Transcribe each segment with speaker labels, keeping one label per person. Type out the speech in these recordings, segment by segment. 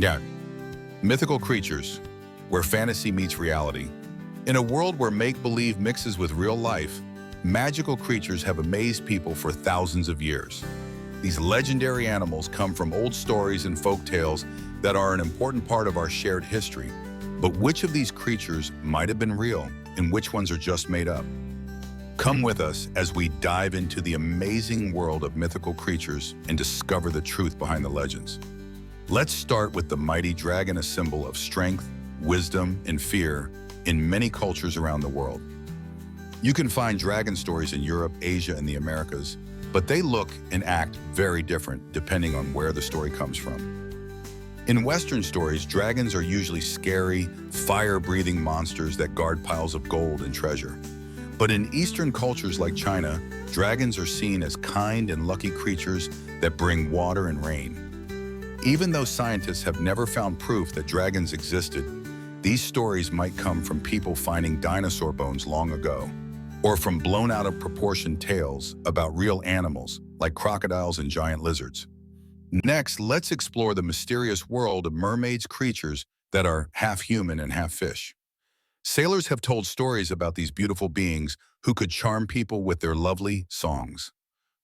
Speaker 1: Yeah, mythical creatures, where fantasy meets reality. In a world where make-believe mixes with real life, magical creatures have amazed people for thousands of years. These legendary animals come from old stories and folk tales that are an important part of our shared history. But which of these creatures might have been real and which ones are just made up? Come with us as we dive into the amazing world of mythical creatures and discover the truth behind the legends. Let's start with the mighty dragon, a symbol of strength, wisdom, and fear in many cultures around the world. You can find dragon stories in Europe, Asia, and the Americas, but they look and act very different depending on where the story comes from. In Western stories, dragons are usually scary, fire-breathing monsters that guard piles of gold and treasure. But in Eastern cultures like China, dragons are seen as kind and lucky creatures that bring water and rain. Even though scientists have never found proof that dragons existed, these stories might come from people finding dinosaur bones long ago, or from blown out of proportion tales about real animals like crocodiles and giant lizards. Next, let's explore the mysterious world of mermaids, creatures that are half human and half fish. Sailors have told stories about these beautiful beings who could charm people with their lovely songs.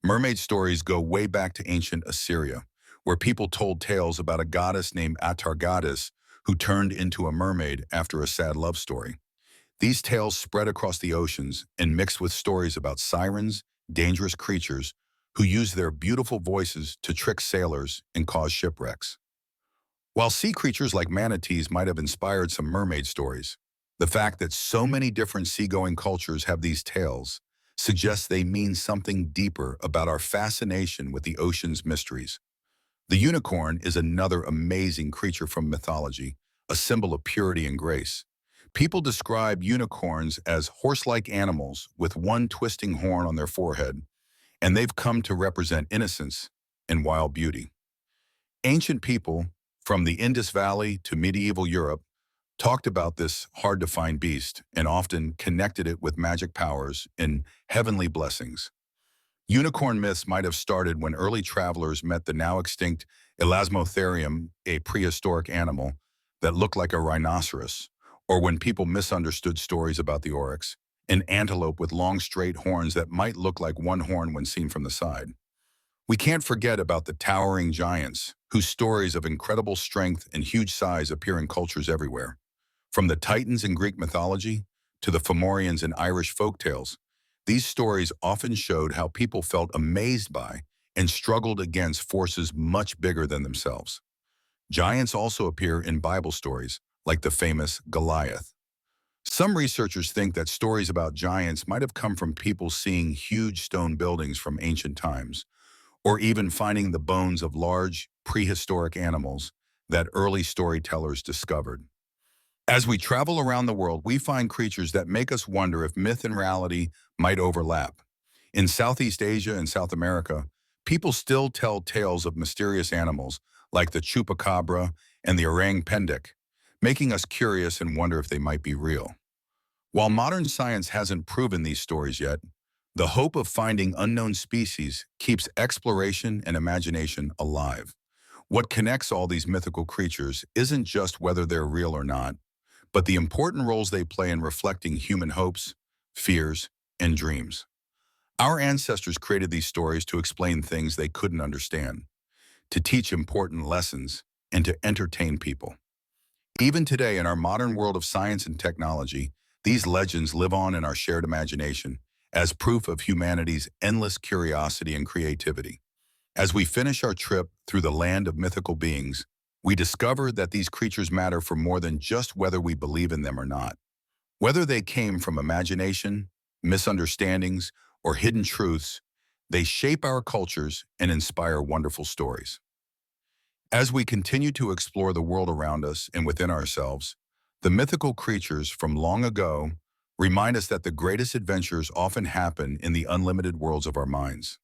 Speaker 1: Mermaid stories go way back to ancient Assyria, where people told tales about a goddess named Atargatis who turned into a mermaid after a sad love story. These tales spread across the oceans and mixed with stories about sirens, dangerous creatures who use their beautiful voices to trick sailors and cause shipwrecks. While sea creatures like manatees might have inspired some mermaid stories, the fact that so many different seagoing cultures have these tales suggests they mean something deeper about our fascination with the ocean's mysteries. The unicorn is another amazing creature from mythology, a symbol of purity and grace. People describe unicorns as horse-like animals with one twisting horn on their forehead, and they've come to represent innocence and wild beauty. Ancient people, from the Indus Valley to medieval Europe, talked about this hard-to-find beast and often connected it with magic powers and heavenly blessings. Unicorn myths might have started when early travelers met the now extinct Elasmotherium, a prehistoric animal that looked like a rhinoceros, or when people misunderstood stories about the oryx, an antelope with long straight horns that might look like one horn when seen from the side. We can't forget about the towering giants, whose stories of incredible strength and huge size appear in cultures everywhere. From the Titans in Greek mythology to the Fomorians in Irish folktales, these stories often showed how people felt amazed by and struggled against forces much bigger than themselves. Giants also appear in Bible stories, like the famous Goliath. Some researchers think that stories about giants might have come from people seeing huge stone buildings from ancient times, or even finding the bones of large, prehistoric animals that early storytellers discovered. As we travel around the world, we find creatures that make us wonder if myth and reality might overlap. In Southeast Asia and South America, people still tell tales of mysterious animals like the chupacabra and the orang pendek, making us curious and wonder if they might be real. While modern science hasn't proven these stories yet, the hope of finding unknown species keeps exploration and imagination alive. What connects all these mythical creatures isn't just whether they're real or not, but the important roles they play in reflecting human hopes, fears, and dreams. Our ancestors created these stories to explain things they couldn't understand, to teach important lessons, and to entertain people. Even today, in our modern world of science and technology, these legends live on in our shared imagination as proof of humanity's endless curiosity and creativity. As we finish our trip through the land of mythical beings, we discover that these creatures matter for more than just whether we believe in them or not. Whether they came from imagination, misunderstandings, or hidden truths, they shape our cultures and inspire wonderful stories. As we continue to explore the world around us and within ourselves, the mythical creatures from long ago remind us that the greatest adventures often happen in the unlimited worlds of our minds.